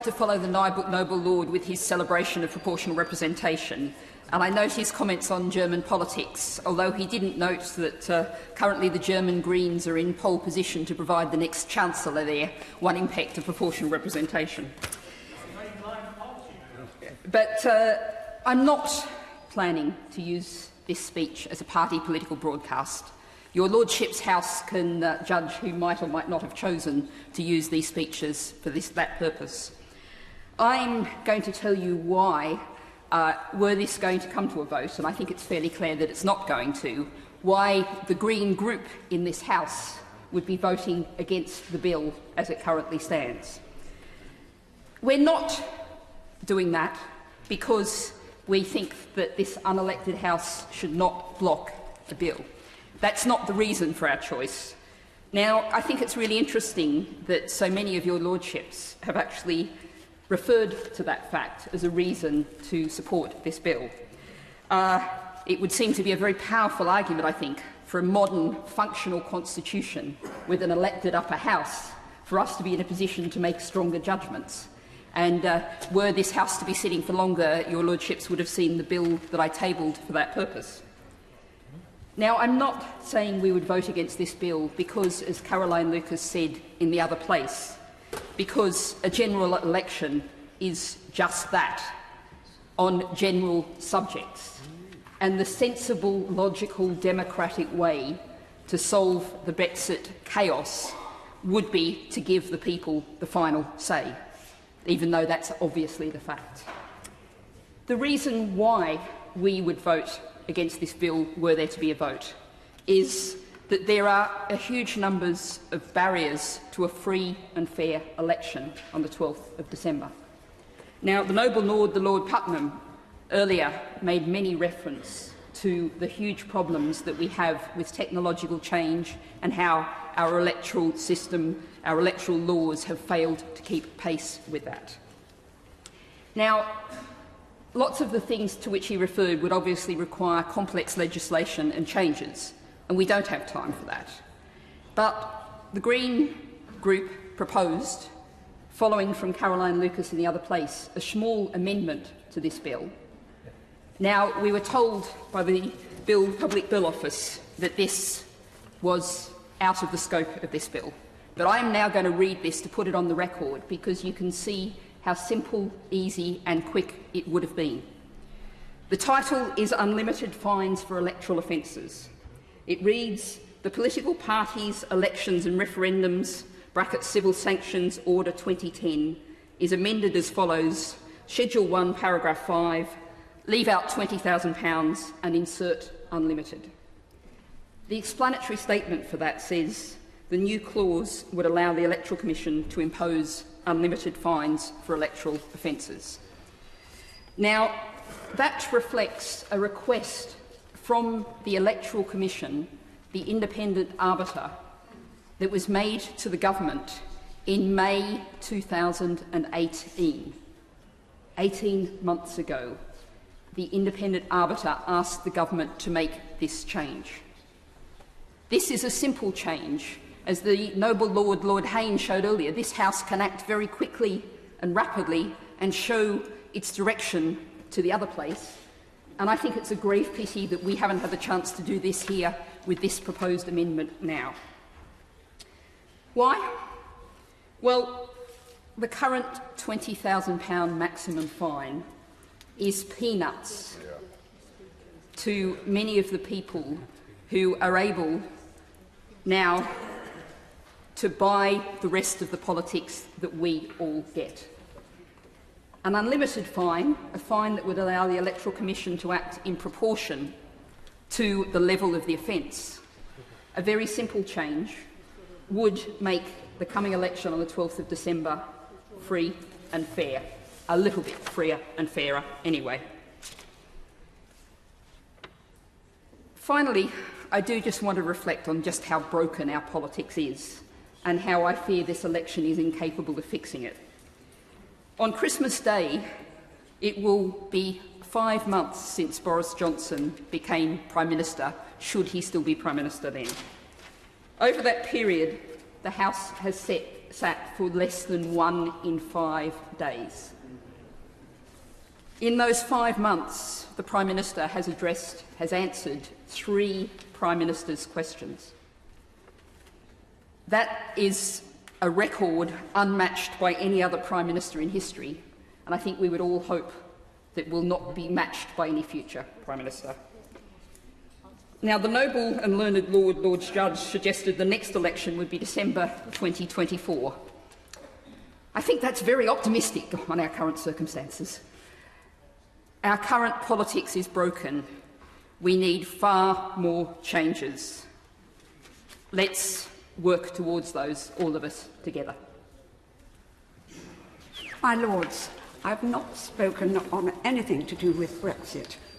To follow the noble lord with his celebration of proportional representation, and I note his comments on German politics, although he didn't note that currently the German Greens are in pole position to provide the next Chancellor there one impact of proportional representation. But I'm not planning to use this speech as a party political broadcast. Your Lordship's House can judge who might or might not have chosen to use these speeches for that purpose. I'm going to tell you why, were this going to come to a vote, and I think it's fairly clear that it's not going to, why the Green group in this House would be voting against the bill as it currently stands. We're not doing that because we think that this unelected House should not block the bill. That's not the reason for our choice. Now, I think it's really interesting that so many of your Lordships have actually referred to that fact as a reason to support this bill. It would seem to be a very powerful argument, I think, for a modern, functional constitution with an elected upper house for us to be in a position to make stronger judgments. And were this House to be sitting for longer, your Lordships would have seen the bill that I tabled for that purpose. Now, I'm not saying we would vote against this bill because, as Caroline Lucas said in the other place, because a general election is just that, on general subjects. And the sensible, logical, democratic way to solve the Brexit chaos would be to give the people the final say, even though that's obviously the fact. The reason why we would vote against this bill, were there to be a vote, is that there are a huge numbers of barriers to a free and fair election on the 12th of December. Now, the noble Lord, the Lord Putnam, earlier made many reference to the huge problems that we have with technological change and how our electoral system, our electoral laws have failed to keep pace with that. Now, lots of the things to which he referred would obviously require complex legislation and changes, and we don't have time for that. But the Green group proposed, following from Caroline Lucas in the other place, a small amendment to this bill. Now, we were told by the Public Bill Office that this was out of the scope of this bill, but I am now going to read this to put it on the record because you can see how simple, easy and quick it would have been. The title is Unlimited Fines for Electoral Offences. It reads, "The Political Parties, Elections and Referendums (Civil Sanctions Order 2010) is amended as follows. Schedule 1, paragraph 5, leave out £20,000 and insert unlimited." The explanatory statement for that says the new clause would allow the Electoral Commission to impose unlimited fines for electoral offences. Now, that reflects a request from the Electoral Commission, the independent arbiter, that was made to the government in May 2018. 18 months ago, the independent arbiter asked the government to make this change. This is a simple change. As the noble Lord, Lord Haynes, showed earlier, this House can act very quickly and rapidly and show its direction to the other place. And I think it's a grave pity that we haven't had the chance to do this here with this proposed amendment now. Why? Well, the current £20,000 maximum fine is peanuts to many of the people who are able now to buy the rest of the politics that we all get. An unlimited fine, a fine that would allow the Electoral Commission to act in proportion to the level of the offence, a very simple change, would make the coming election on the 12th of December free and fair, a little bit freer and fairer anyway. Finally, I do just want to reflect on just how broken our politics is and how I fear this election is incapable of fixing it. On Christmas Day, it will be 5 months since Boris Johnson became Prime Minister, should he still be Prime Minister then. Over that period, the House has set sat for less than 1 in 5 days. In those 5 months, the Prime Minister has answered 3 Prime Minister's questions. That is a record unmatched by any other Prime Minister in history, and I think we would all hope that will not be matched by any future Prime Minister. Now, the noble and learned Lord Judge suggested the next election would be December 2024. I think that's very optimistic on our current circumstances. Our current politics is broken. We need far more changes. Let's work towards those, all of us, together. My Lords, I've not spoken on anything to do with Brexit.